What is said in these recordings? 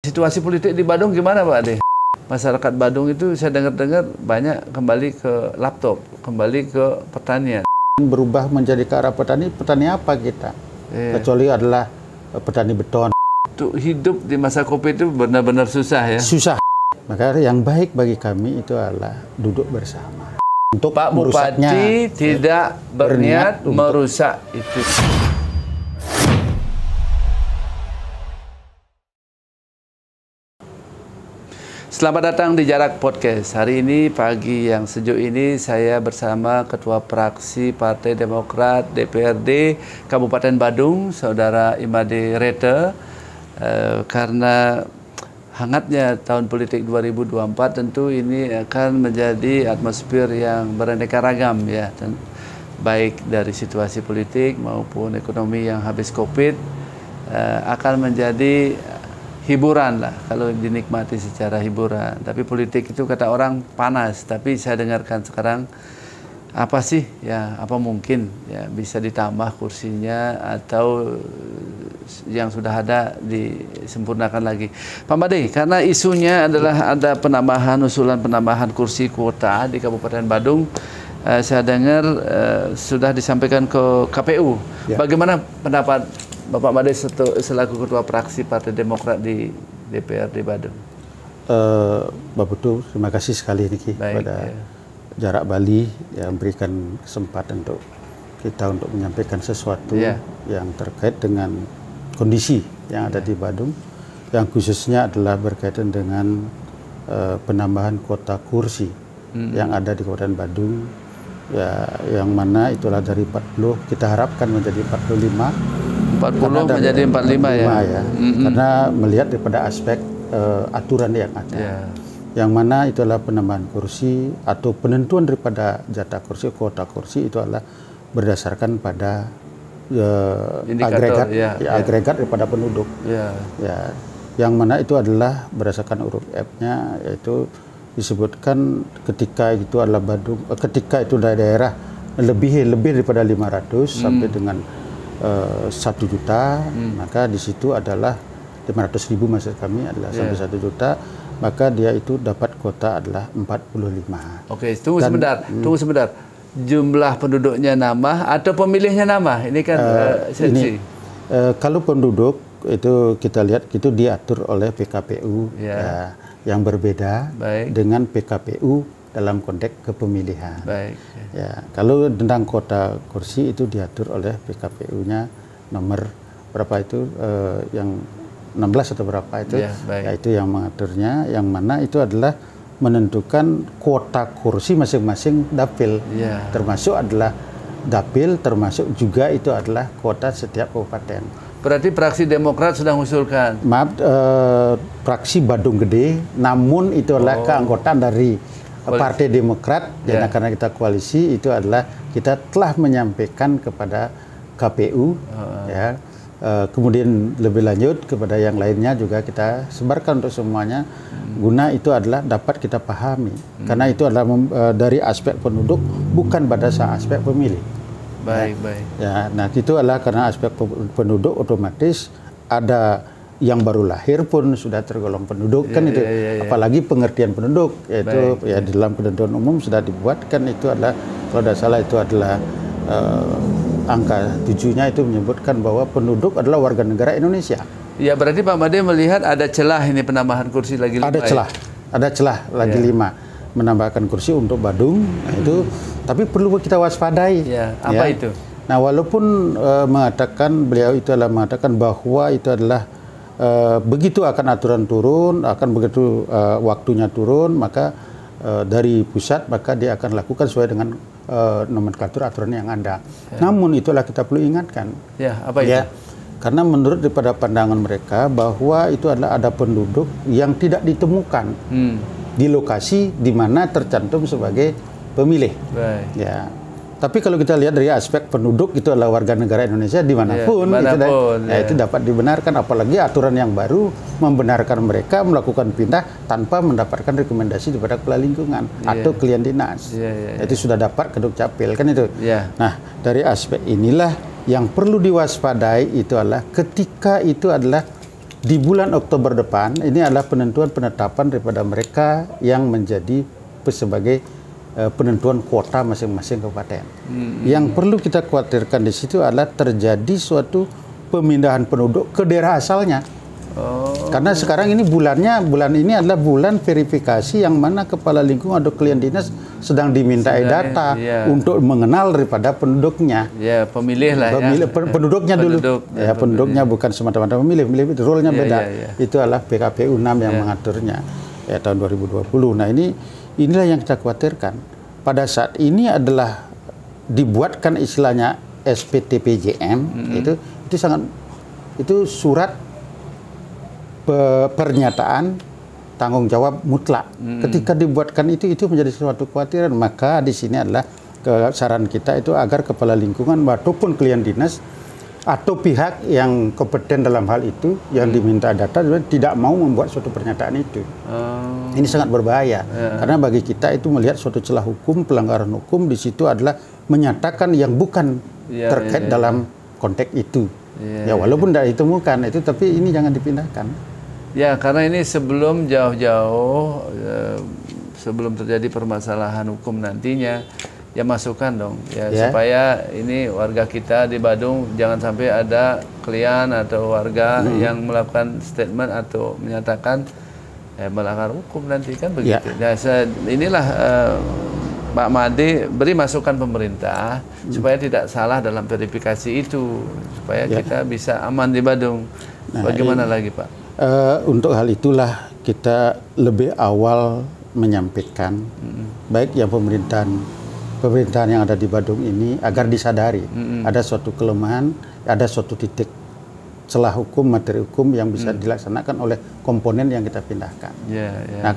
Situasi politik di Badung gimana Pak Ade? Masyarakat Badung itu saya dengar-dengar banyak kembali ke laptop, kembali ke pertanian. Berubah menjadi ke arah petani, petani apa kita? Kecuali adalah petani beton. Untuk hidup di masa Covid itu benar-benar susah ya? Susah. Maka yang baik bagi kami itu adalah duduk bersama. Untuk Pak Bupati tidak berniat merusak itu. Selamat datang di Jarak Podcast. Hari ini pagi yang sejuk ini saya bersama Ketua Praksi Partai Demokrat DPRD Kabupaten Badung, Saudara Imade Rete. Karena hangatnya tahun politik 2024 tentu ini akan menjadi atmosfer yang beraneka ragam ya. Baik dari situasi politik maupun ekonomi yang habis Covid akan menjadi hiburan lah kalau dinikmati secara hiburan. Tapi politik itu kata orang panas. Tapi saya dengarkan sekarang apa sih ya, apa mungkin ya bisa ditambah kursinya atau yang sudah ada disempurnakan lagi. Pak Made, karena isunya adalah ada penambahan, usulan penambahan kursi kuota di Kabupaten Badung. Saya dengar sudah disampaikan ke KPU. Ya. Bagaimana pendapat Bapak Made selaku Ketua Praksi Partai Demokrat di DPRD Badung? Bapak Putu, terima kasih sekali Niki pada Jarak Bali yang memberikan kesempatan untuk kita untuk menyampaikan sesuatu yang terkait dengan kondisi yang ada di Badung, yang khususnya adalah berkaitan dengan penambahan kuota kursi yang ada di Kabupaten Badung, ya, yang mana itulah dari 40 kita harapkan menjadi 45. 40 menjadi 45 ya. Karena melihat daripada aspek aturan yang ada. Yang mana itu adalah penambahan kursi atau penentuan daripada jatah kursi, kuota kursi itu adalah berdasarkan pada agregat daripada penduduk. Ya, yang mana itu adalah berdasarkan huruf F-nya, yaitu disebutkan ketika itu adalah Badung, ketika itu daerah lebih daripada 500 sampai dengan 1 juta, maka di situ adalah 500.000 maksud kami adalah sampai 1 juta, maka dia itu dapat kuota adalah 45. Oke, tunggu sebentar. Jumlah penduduknya nambah atau pemilihnya nambah? Ini kan kalau penduduk itu kita lihat itu diatur oleh PKPU ya, yang berbeda dengan PKPU dalam konteks kepemilihan. Ya, kalau tentang kuota kursi itu diatur oleh PKPU-nya nomor berapa itu yang 16 atau berapa itu, yaitu yang mengaturnya, yang mana itu adalah menentukan kuota kursi masing-masing dapil, termasuk adalah dapil, termasuk juga itu adalah kuota setiap kabupaten. Berarti Praksi Demokrat sudah mengusulkan? Maaf, Praksi Badung Gede, namun itu adalah keanggotaan dari Partai Demokrat, dan karena kita koalisi itu adalah kita telah menyampaikan kepada KPU, kemudian lebih lanjut kepada yang lainnya juga kita sebarkan untuk semuanya, guna itu adalah dapat kita pahami, karena itu adalah dari aspek penduduk bukan pada aspek pemilih. Ya, nah itu adalah karena aspek penduduk otomatis ada yang baru lahir pun sudah tergolong penduduk kan itu, apalagi pengertian penduduk yaitu ya di dalam ketentuan umum sudah dibuatkan itu adalah kalau tidak salah itu adalah angka 7-nya itu menyebutkan bahwa penduduk adalah warga negara Indonesia. Ya, berarti Pak Made melihat ada celah ini penambahan kursi lagi 5. Ada celah lagi 5 menambahkan kursi untuk Badung. Nah, itu tapi perlu kita waspadai. Apa itu? Nah, walaupun beliau itu adalah mengatakan bahwa itu adalah begitu akan aturan turun, akan begitu waktunya turun, maka dari pusat maka dia akan lakukan sesuai dengan nomenklatur aturan yang ada. Namun itulah kita perlu ingatkan. Apa itu? Karena menurut daripada pandangan mereka bahwa itu adalah ada penduduk yang tidak ditemukan di lokasi di mana tercantum sebagai pemilih. Ya. Tapi kalau kita lihat dari aspek penduduk itu adalah warga negara Indonesia dimanapun, itu dapat dibenarkan, apalagi aturan yang baru membenarkan mereka melakukan pindah tanpa mendapatkan rekomendasi daripada kepala lingkungan atau klien dinas. Itu sudah dapat ke Dukcapil kan itu. Nah, dari aspek inilah yang perlu diwaspadai itu adalah ketika itu adalah di bulan Oktober depan ini adalah penentuan daripada mereka yang menjadi sebagai penentuan kuota masing-masing kabupaten. Yang perlu kita khawatirkan di situ adalah terjadi suatu pemindahan penduduk ke daerah asalnya. Karena sekarang ini bulan ini adalah bulan verifikasi yang mana kepala lingkungan atau klien dinas sedang dimintai data untuk mengenal daripada penduduknya. Ya, pemilih lah penduduknya dulu. Ya, penduduknya bukan semata-mata pemilih, role-nya beda. Itu adalah PKPU 6 yang mengaturnya tahun 2020. Nah, inilah yang kita khawatirkan. Pada saat ini adalah dibuatkan istilahnya SPTPJM, itu surat pernyataan tanggung jawab mutlak. Ketika dibuatkan itu menjadi suatu kekhawatiran. Maka di sini adalah saran kita itu agar kepala lingkungan ataupun klien dinas atau pihak yang kompeten dalam hal itu yang diminta data tidak mau membuat suatu pernyataan itu. Ini sangat berbahaya karena bagi kita itu melihat suatu celah hukum, pelanggaran hukum di situ adalah menyatakan yang bukan terkait dalam konteks itu. Walaupun tidak ditemukan itu, tapi ini jangan dipindahkan. Ya, karena ini sebelum jauh-jauh, sebelum terjadi permasalahan hukum nantinya, ya masukkan dong, supaya ini warga kita di Badung jangan sampai ada klien atau warga yang melakukan statement atau menyatakan melanggar hukum nanti kan begitu. Inilah Pak Made beri masukan pemerintah supaya tidak salah dalam verifikasi itu, supaya kita bisa aman di Badung. Bagaimana lagi Pak? Untuk hal itulah kita lebih awal menyampaikan baik yang pemerintahan yang ada di Badung ini agar disadari ada suatu kelemahan, ada suatu titik celah hukum, materi hukum yang bisa dilaksanakan oleh komponen yang kita pindahkan. Nah,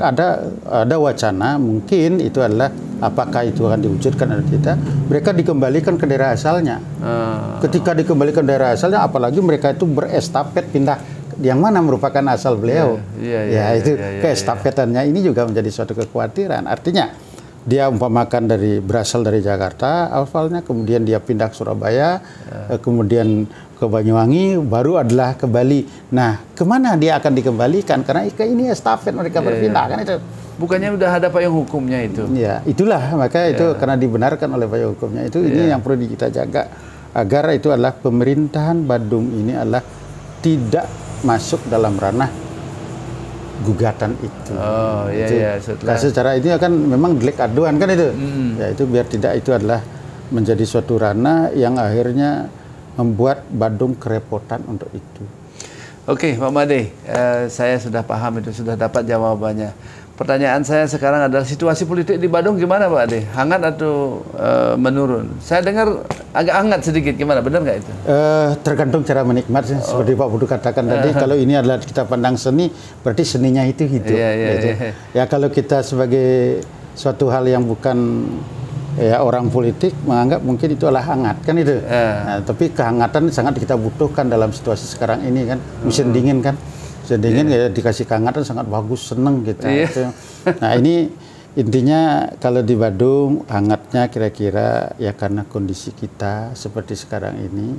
ada wacana mungkin itu adalah apakah itu akan diwujudkan atau tidak, mereka dikembalikan ke daerah asalnya. Ketika dikembalikan ke daerah asalnya, apalagi mereka itu berestafet pindah yang mana merupakan asal beliau. Keestafetannya ini juga menjadi suatu kekhawatiran. Artinya dia umpamakan berasal dari Jakarta awalnya, kemudian dia pindah ke Surabaya, kemudian ke Banyuwangi, baru adalah ke Bali. Nah, kemana dia akan dikembalikan? Karena ini estafet mereka berpindah kan itu. Bukannya udah ada payung hukumnya itu? Ya, itulah maka itu karena dibenarkan oleh payung hukumnya itu. Ini yang perlu kita jaga agar itu adalah pemerintahan Badung ini adalah tidak masuk dalam ranah gugatan itu. Secara ini akan memang delik aduan kan itu. Ya, itu biar tidak itu adalah menjadi suatu ranah yang akhirnya membuat Badung kerepotan untuk itu. Oke, Pak Made, saya sudah paham itu, sudah dapat jawabannya. Pertanyaan saya sekarang adalah situasi politik di Badung gimana Pak Ade? Hangat atau menurun? Saya dengar agak hangat sedikit, gimana? Benar nggak itu? Tergantung cara menikmati. Seperti Pak Budu katakan tadi, kalau ini adalah kita pandang seni, berarti seninya itu hidup. Ya, kalau kita sebagai suatu hal yang bukan orang politik menganggap mungkin itu adalah hangat kan itu. Nah, tapi kehangatan sangat kita butuhkan dalam situasi sekarang ini kan, musim dingin kan. Dingin dikasih kehangatan sangat bagus, seneng gitu. Nah, ini intinya kalau di Badung hangatnya kira-kira ya karena kondisi kita seperti sekarang ini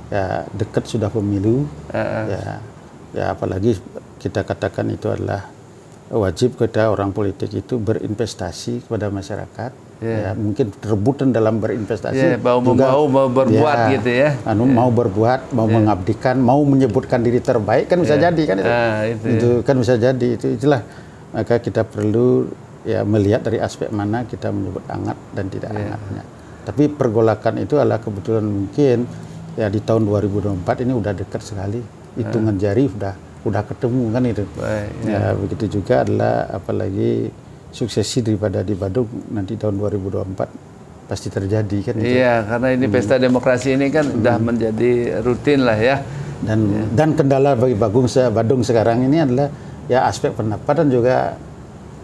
ya dekat sudah pemilu ya apalagi kita katakan itu adalah wajib kita orang politik itu berinvestasi kepada masyarakat. Ya, mungkin rebutan dalam berinvestasi, mau berbuat gitu ya. Mau berbuat, mau mengabdikan, mau menyebutkan diri terbaik kan bisa jadi kan itu kan bisa jadi itulah. Maka kita perlu melihat dari aspek mana kita menyebut hangat dan tidak hangatnya. Tapi pergolakan itu adalah kebetulan mungkin di tahun 2024 ini udah dekat sekali, hitungan jari udah ketemu kan itu. Begitu juga adalah apalagi suksesi daripada di Badung nanti tahun 2024 pasti terjadi kan itu. Karena ini pesta demokrasi ini kan sudah menjadi rutin lah ya. Dan kendala bagi Badung sekarang ini adalah aspek pendapatan juga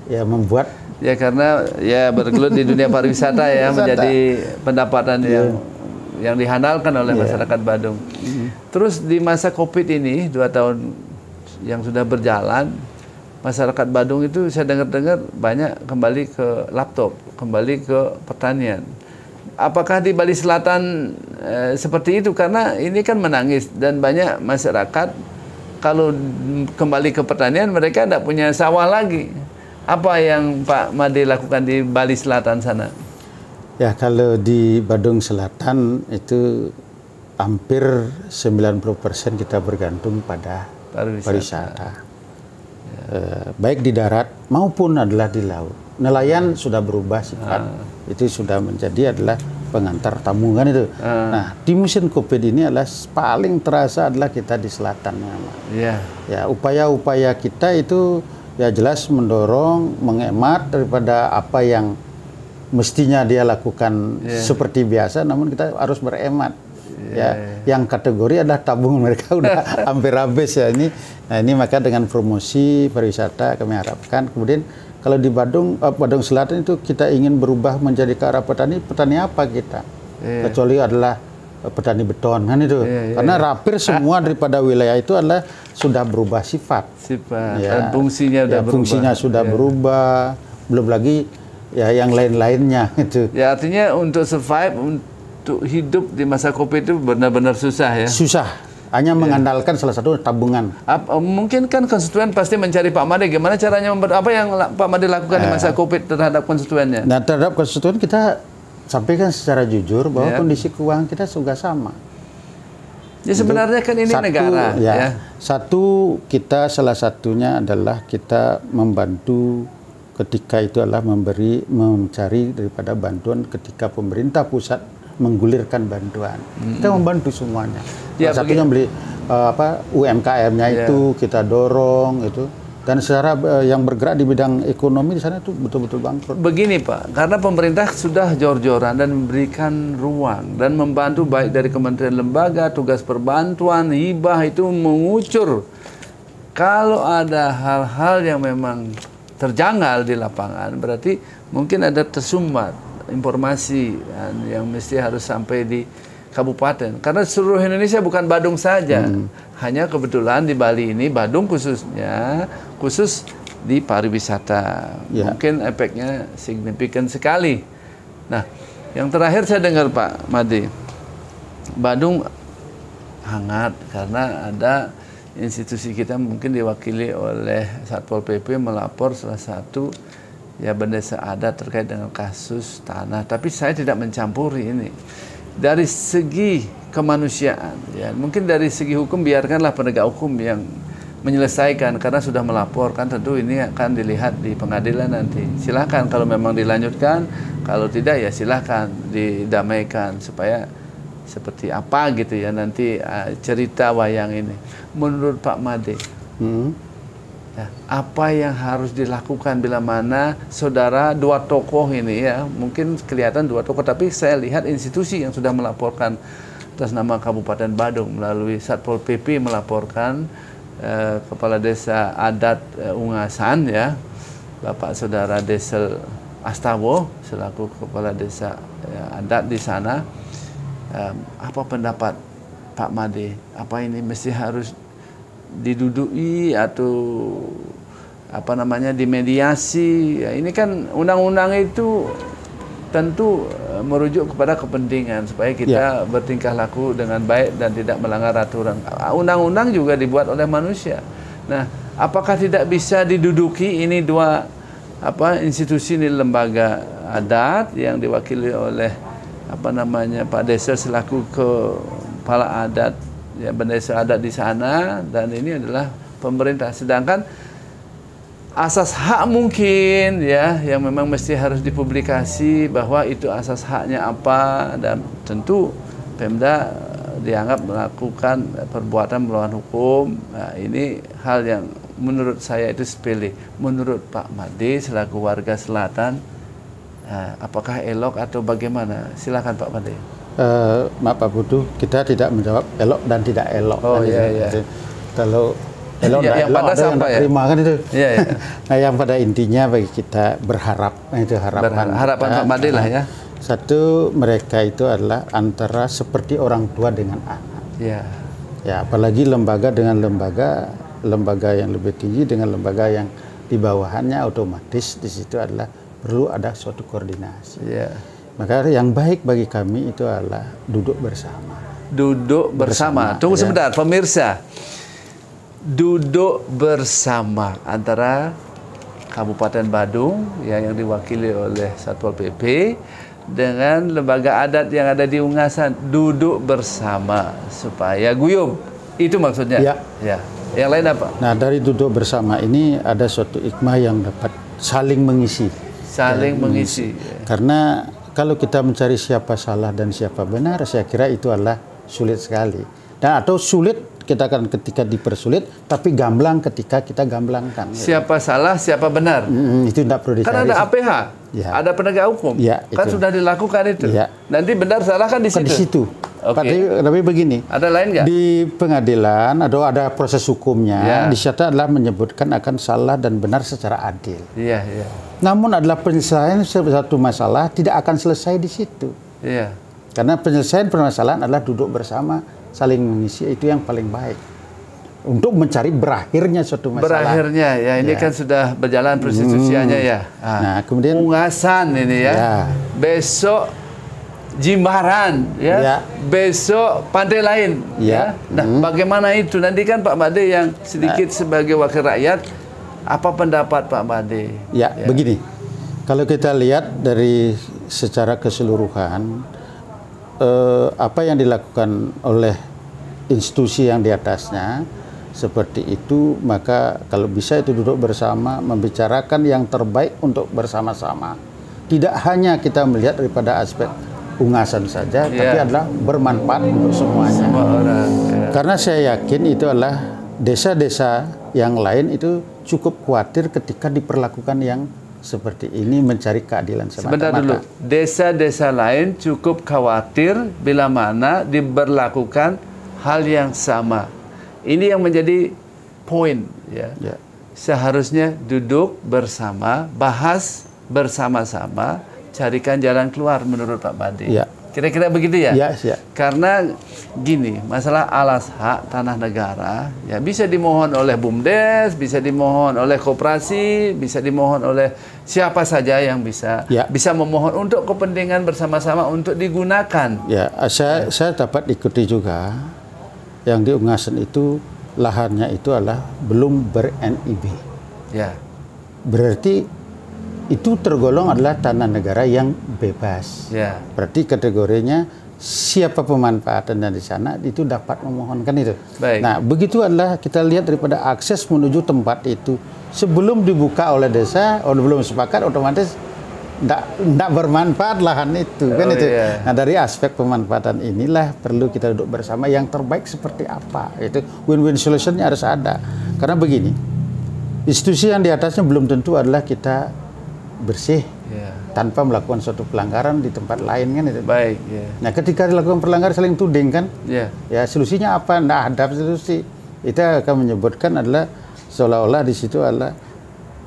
membuat karena bergelut di dunia pariwisata menjadi pendapatan yang dihandalkan oleh masyarakat Badung. Terus di masa Covid ini 2 tahun yang sudah berjalan, masyarakat Badung itu saya dengar-dengar banyak kembali ke laptop, kembali ke pertanian. Apakah di Bali Selatan seperti itu? Karena ini kan menangis dan banyak masyarakat kalau kembali ke pertanian mereka tidak punya sawah lagi. Apa yang Pak Made lakukan di Bali Selatan sana? Ya, kalau di Badung Selatan itu hampir 90% kita bergantung pada pariwisata. Baik di darat maupun adalah di laut. Nelayan sudah berubah sifat, itu sudah menjadi adalah pengantar tamu kan itu. Nah, di musim COVID ini adalah paling terasa adalah kita di selatan. Ya, upaya-upaya kita itu ya jelas mendorong, menghemat daripada apa yang mestinya dia lakukan seperti biasa, namun kita harus berhemat. Ya, yang kategori adalah tabung mereka udah hampir habis ya ini. Nah, ini maka dengan promosi pariwisata kami harapkan. Kemudian kalau di Badung Selatan itu kita ingin berubah menjadi ke arah petani apa kita? Kecuali adalah petani beton kan itu. Karena rapir semua daripada wilayah itu adalah sudah berubah sifat. Dan fungsinya sudah berubah. Fungsinya sudah berubah. Belum lagi ya yang lain-lainnya itu. Ya, artinya untuk survive, untuk hidup di masa COVID itu benar-benar susah ya? Susah, hanya mengandalkan salah satu tabungan. Mungkin kan konstituen pasti mencari Pak Made, gimana caranya, apa yang Pak Made lakukan di masa COVID terhadap konstituennya? Nah, terhadap konstituen kita sampaikan secara jujur bahwa kondisi keuangan kita juga sama. Ya itu sebenarnya kan ini negara. Satu, kita salah satunya adalah kita membantu ketika itu adalah mencari daripada bantuan ketika pemerintah pusat menggulirkan bantuan. Kita membantu semuanya. Salah satunya beli UMKM-nya itu kita dorong itu. Dan secara yang bergerak di bidang ekonomi di sana itu betul-betul bangkrut. Begini Pak, karena pemerintah sudah jor-joran dan memberikan ruang dan membantu baik dari kementerian lembaga, tugas perbantuan, hibah itu mengucur. Kalau ada hal-hal yang memang terjanggal di lapangan, berarti mungkin ada tersumbat informasi yang mesti harus sampai di kabupaten. Karena seluruh Indonesia bukan Badung saja. Hanya kebetulan di Bali ini, Badung khusus di pariwisata. Mungkin efeknya signifikan sekali. Nah, yang terakhir saya dengar Pak Made, Badung hangat karena ada institusi kita mungkin diwakili oleh Satpol PP melapor salah satu benda adat terkait dengan kasus tanah. Tapi saya tidak mencampuri ini. Dari segi kemanusiaan, mungkin dari segi hukum biarkanlah penegak hukum yang menyelesaikan karena sudah melaporkan. Tentu ini akan dilihat di pengadilan nanti. Silakan kalau memang dilanjutkan, kalau tidak ya silakan didamaikan supaya seperti apa gitu ya nanti cerita wayang ini. Menurut Pak Made, apa yang harus dilakukan bila mana saudara dua tokoh ini mungkin kelihatan dua tokoh, tapi saya lihat institusi yang sudah melaporkan atas nama Kabupaten Badung melalui Satpol PP melaporkan Kepala Desa Adat Ungasan Bapak Saudara Desel Astawo selaku Kepala Desa Adat di sana. Apa pendapat Pak Made? Apa ini mesti harus diduduki atau dimediasi? Ini kan undang-undang itu tentu merujuk kepada kepentingan supaya kita bertingkah laku dengan baik dan tidak melanggar aturan. Undang-undang juga dibuat oleh manusia. Nah, apakah tidak bisa diduduki ini dua institusi ini, lembaga adat yang diwakili oleh Pak Desa selaku kepala adat bendesa adat di sana, dan ini adalah pemerintah. Sedangkan asas hak mungkin yang memang mesti harus dipublikasi bahwa itu asas haknya apa, dan tentu Pemda dianggap melakukan perbuatan melawan hukum. Nah, ini hal yang menurut saya itu sepele. Menurut Pak Made selaku warga selatan, apakah elok atau bagaimana? Silakan Pak Made. Maaf Pak Putu, kita tidak menjawab elok dan tidak elok. Kalau elok dan elok ada yang terima kan itu. Nah, yang pada intinya bagi kita berharap, itu harapan Pak Made lah ya. Satu, mereka itu adalah antara seperti orang tua dengan anak. Ya, apalagi lembaga dengan lembaga yang lebih tinggi dengan lembaga yang di bawahannya, otomatis di situ adalah perlu ada suatu koordinasi. Maka yang baik bagi kami itu adalah duduk bersama. Tunggu sebentar, pemirsa. duduk bersama antara Kabupaten Badung yang diwakili oleh Satpol PP dengan lembaga adat yang ada di Ungasan, duduk bersama supaya guyup. Itu maksudnya. Ya. Ya. Yang lain apa? Nah, dari duduk bersama ini ada suatu hikmah yang dapat saling mengisi. Saling mengisi. Karena kalau kita mencari siapa salah dan siapa benar, saya kira itu adalah sulit sekali. Dan atau sulit kita akan ketika dipersulit, tapi gamblang ketika kita gamblangkan. Siapa salah, siapa benar. Itu tidak perlu dicari. Kan ada APH, ya. ada penegak hukum. Ya, kan sudah dilakukan itu. Ya. Nanti benar salah kan di situ. Di situ. Okay. Tapi begini. Ada lain nggak? Di pengadilan ada proses hukumnya. Ya. Di situ adalah menyebutkan akan salah dan benar secara adil. Iya, iya. Namun adalah penyelesaian satu masalah tidak akan selesai di situ. Iya. Karena penyelesaian permasalahan adalah duduk bersama, saling mengisi, itu yang paling baik untuk mencari berakhirnya suatu masalah. Berakhirnya ya, ini kan sudah berjalan prostitusianya ya. Nah, kemudian Ungasan ini ya. Besok Jimbaran ya. Ya. Besok pantai lain ya. Nah, bagaimana itu? Nanti kan Pak Made yang sedikit sebagai wakil rakyat, apa pendapat Pak Made? Ya, begini. Kalau kita lihat dari secara keseluruhan apa yang dilakukan oleh institusi yang di atasnya seperti itu, maka kalau bisa itu duduk bersama membicarakan yang terbaik untuk bersama-sama. Tidak hanya kita melihat daripada aspek Ungasan saja, tapi adalah bermanfaat untuk semuanya. Semua orang. Ya. Karena saya yakin itu adalah desa-desa yang lain itu cukup khawatir ketika diperlakukan yang seperti ini, mencari keadilan semata-mata. Sebentar dulu, desa-desa lain cukup khawatir bila mana diberlakukan hal yang sama. Ini yang menjadi poin ya. Seharusnya duduk bersama, bahas bersama-sama, carikan jalan keluar menurut Pak Made. Ya. Kira-kira begitu ya? Ya. Karena gini, masalah alas hak tanah negara ya bisa dimohon oleh BUMDes, bisa dimohon oleh koperasi, bisa dimohon oleh siapa saja yang bisa memohon untuk kepentingan bersama-sama untuk digunakan. Ya, saya dapat ikuti juga yang di Ungasan itu lahannya itu adalah belum ber-NIB. Ya. Berarti itu tergolong adalah tanah negara yang bebas. Ya. Berarti kategorinya siapa pemanfaatan di sana itu dapat memohonkan itu. Baik. Nah, begitu adalah kita lihat daripada akses menuju tempat itu sebelum dibuka oleh desa, belum sepakat otomatis tidak bermanfaat lahan itu kan itu. Nah, dari aspek pemanfaatan inilah perlu kita duduk bersama yang terbaik seperti apa. Itu win-win solutionnya harus ada. Karena begini, institusi yang di atasnya belum tentu adalah kita bersih tanpa melakukan suatu pelanggaran di tempat lain kan itu. Baik. Nah, ketika dilakukan pelanggaran saling tuding kan, ya solusinya apa? Tidak ada solusi. Itu akan menyebutkan adalah seolah-olah di situ adalah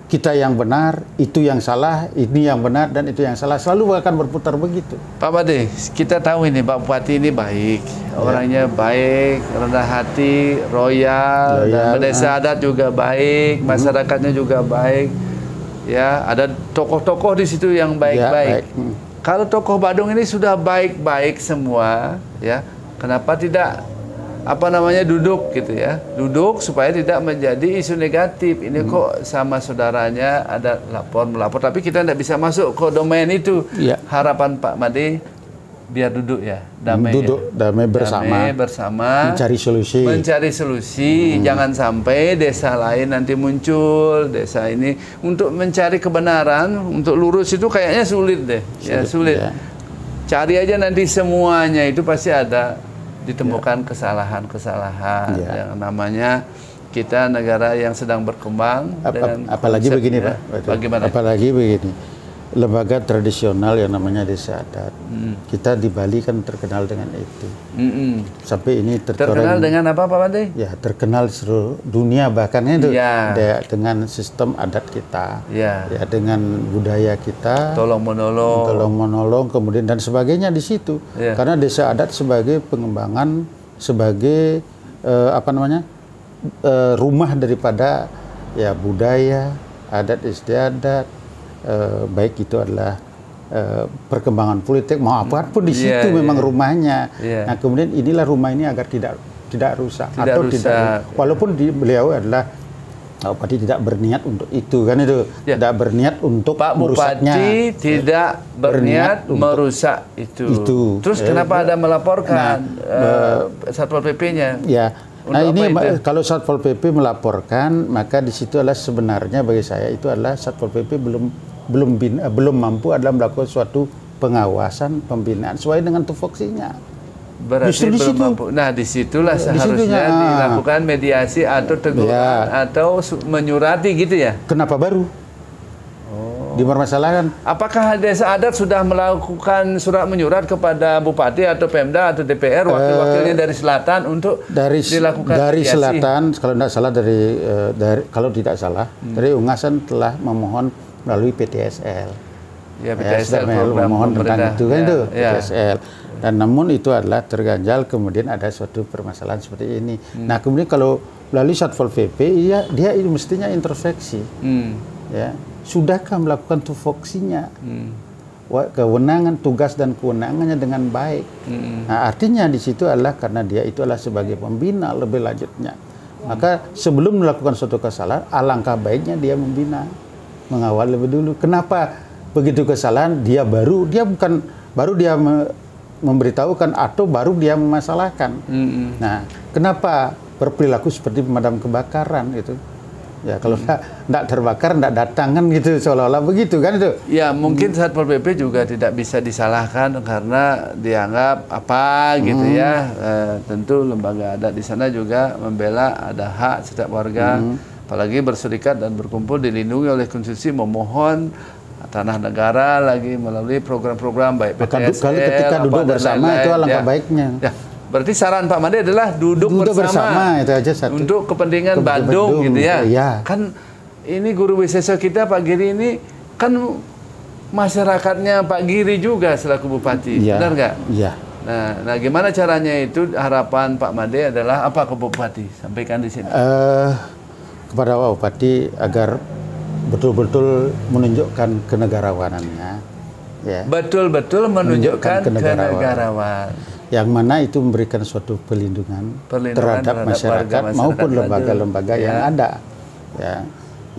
kita yang benar, itu yang salah, ini yang benar dan itu yang salah, selalu akan berputar begitu. Pak Made, kita tahu ini Pak Bupati ini baik, orangnya baik, rendah hati, royal, dan desa adat juga baik, masyarakatnya juga baik. Ya, ada tokoh-tokoh di situ yang baik-baik. Kalau tokoh Badung ini sudah baik-baik semua, ya, kenapa tidak duduk gitu ya? Duduk supaya tidak menjadi isu negatif. Ini kok sama saudaranya ada melapor, tapi kita tidak bisa masuk ke domain itu. Harapan Pak Made biar duduk ya, damai. Duduk damai bersama, mencari solusi. Jangan sampai desa lain nanti muncul, desa ini untuk mencari kebenaran, untuk lurus itu kayaknya sulit deh. Sulit. Cari aja nanti semuanya itu pasti ada ditemukan kesalahan-kesalahan yang namanya kita negara yang sedang berkembang. Apalagi begini Pak. Bagaimana? Apalagi begini. Lembaga tradisional yang namanya desa adat. Kita di Bali kan terkenal dengan itu. Sampai ini terkenal dengan apa Pak Made? Ya, terkenal seluruh dunia bahkan itu dengan sistem adat kita. Ya, dengan budaya kita. Tolong menolong, kemudian dan sebagainya di situ. Karena desa adat sebagai pengembangan, sebagai rumah daripada budaya, adat istiadat. Baik itu adalah perkembangan politik mau apapun di situ memang rumahnya. Nah, kemudian inilah rumah ini agar tidak tidak rusak tidak rusak. Tidak, walaupun beliau adalah Pak Bupati tidak berniat untuk itu kan itu, tidak berniat untuk Pak merusaknya. Bupati tidak berniat merusak itu. Terus kenapa ada melaporkan Satpol PP-nya? Ya. Nah ini kalau Satpol PP melaporkan, maka di situ adalah sebenarnya bagi saya itu adalah Satpol PP belum mampu adalah melakukan suatu pengawasan pembinaan sesuai dengan tupoksinya. Berarti belum mampu. Nah disitulah seharusnya dilakukan mediasi atau teguran atau menyurati gitu ya. Kenapa baru? Dipermasalahkan. Apakah Desa Adat sudah melakukan surat menyurat kepada Bupati atau Pemda atau DPR wakil-wakilnya dari selatan untuk dilakukan dari mediasi? Selatan kalau tidak salah kalau tidak salah dari Ungasan telah memohon melalui PTSL. Ya, PTSL memohon tentang itu kan itu PTSL. Dan namun itu adalah terganjal kemudian ada suatu permasalahan seperti ini. Nah kemudian kalau melalui Satpol PP dia mestinya introspeksi. Ya. Sudahkah melakukan tupoksinya, kewenangan, tugas dan kewenangannya dengan baik. Nah, artinya di situ adalah karena dia itu adalah sebagai pembina lebih lanjutnya. Maka sebelum melakukan suatu kesalahan, alangkah baiknya dia membina, mengawal lebih dulu. Kenapa begitu kesalahan dia bukan baru dia memberitahukan atau baru dia memasalahkan. Nah, kenapa berperilaku seperti pemadam kebakaran itu? Ya kalau tidak terbakar, tidak datang kan gitu, seolah-olah begitu kan itu. Ya mungkin Satpol PP juga tidak bisa disalahkan karena dianggap apa gitu ya. Tentu lembaga adat di sana juga membela ada hak setiap warga, apalagi berserikat dan berkumpul dilindungi oleh konstitusi, memohon tanah negara lagi melalui program-program baik PTSL. Ketika duduk bersama itu alangkah baiknya. Ya. Berarti saran Pak Made adalah duduk bersama itu aja satu. Untuk kepentingan Bandung gitu ya. Kan ini guru wisesa kita Pak Giri ini kan masyarakatnya Pak Giri juga selaku Bupati, benar nggak? Iya. Nah, gimana caranya itu? Harapan Pak Made adalah apa ke Bupati? Sampaikan di sini. Kepada Pak Bupati agar betul-betul menunjukkan kenegarawanannya. Ya. Betul-betul menunjukkan kenegarawan. Yang mana itu memberikan suatu perlindungan terhadap masyarakat maupun lembaga-lembaga yang ada, ya,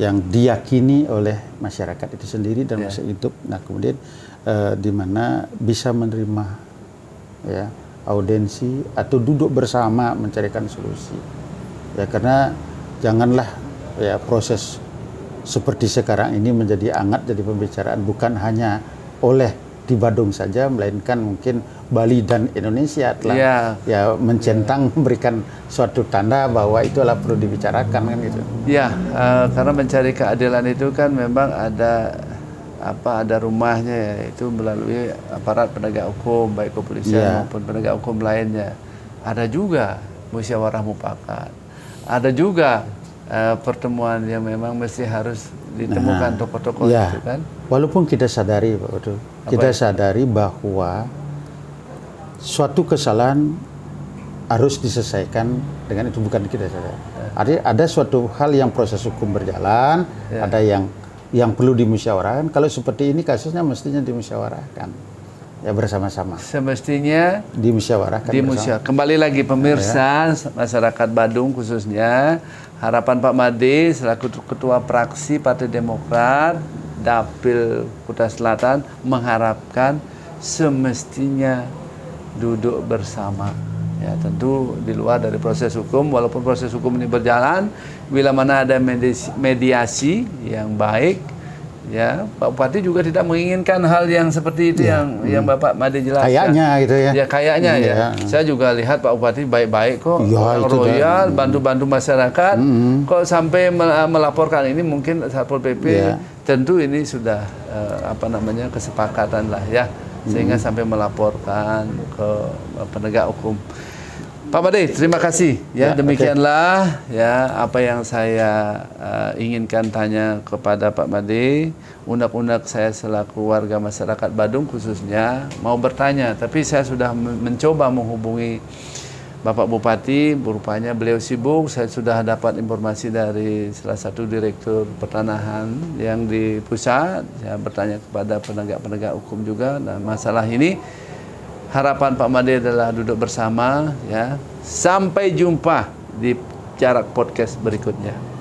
yang diyakini oleh masyarakat itu sendiri dan masyarakat hidup. Nah kemudian di mana bisa menerima ya audiensi atau duduk bersama mencarikan solusi. Ya karena janganlah ya proses seperti sekarang ini menjadi hangat jadi pembicaraan bukan hanya oleh di Badung saja, melainkan mungkin Bali dan Indonesia telah mencentang memberikan suatu tanda bahwa itu adalah perlu dibicarakan kan gitu. Ya, karena mencari keadilan itu kan memang ada rumahnya ya, itu melalui aparat penegak hukum baik kepolisian maupun penegak hukum lainnya. Ada juga musyawarah mufakat. Ada juga pertemuan yang memang mesti harus ditemukan tokoh-tokoh itu kan. Walaupun kita sadari Pak Betul, kita sadari bahwa suatu kesalahan harus diselesaikan dengan itu, bukan kita sadar. Ada suatu hal yang proses hukum berjalan, ada yang perlu dimusyawarahkan. Kalau seperti ini kasusnya mestinya dimusyawarahkan. Ya bersama-sama. Semestinya dimusyawarahkan. Kembali lagi pemirsa masyarakat Badung khususnya, harapan Pak Made selaku Ketua Praksi Partai Demokrat Dapil Kutai Selatan mengharapkan semestinya duduk bersama. Ya tentu di luar dari proses hukum, walaupun proses hukum ini berjalan, bila mana ada mediasi yang baik, ya Pak Bupati juga tidak menginginkan hal yang seperti itu yang Bapak Made jelaskan. Kayaknya gitu ya. Ya kayaknya ya. Saya juga lihat Pak Bupati baik-baik kok, orang royal, bantu-bantu masyarakat. Kok sampai melaporkan ini mungkin Satpol PP tentu ini sudah kesepakatan lah ya. Sehingga sampai melaporkan ke penegak hukum. Pak Made, terima kasih ya. Demikianlah ya apa yang saya inginkan tanya kepada Pak Made. Unek-unek saya selaku warga masyarakat Badung khususnya mau bertanya, tapi saya sudah mencoba menghubungi Bapak Bupati, rupanya beliau sibuk. Saya sudah dapat informasi dari salah satu direktur pertanahan yang di pusat. Saya bertanya kepada penegak-penegak hukum juga. Nah, masalah ini Harapan Pak Made adalah duduk bersama, ya. Sampai jumpa di Jarak Podcast berikutnya.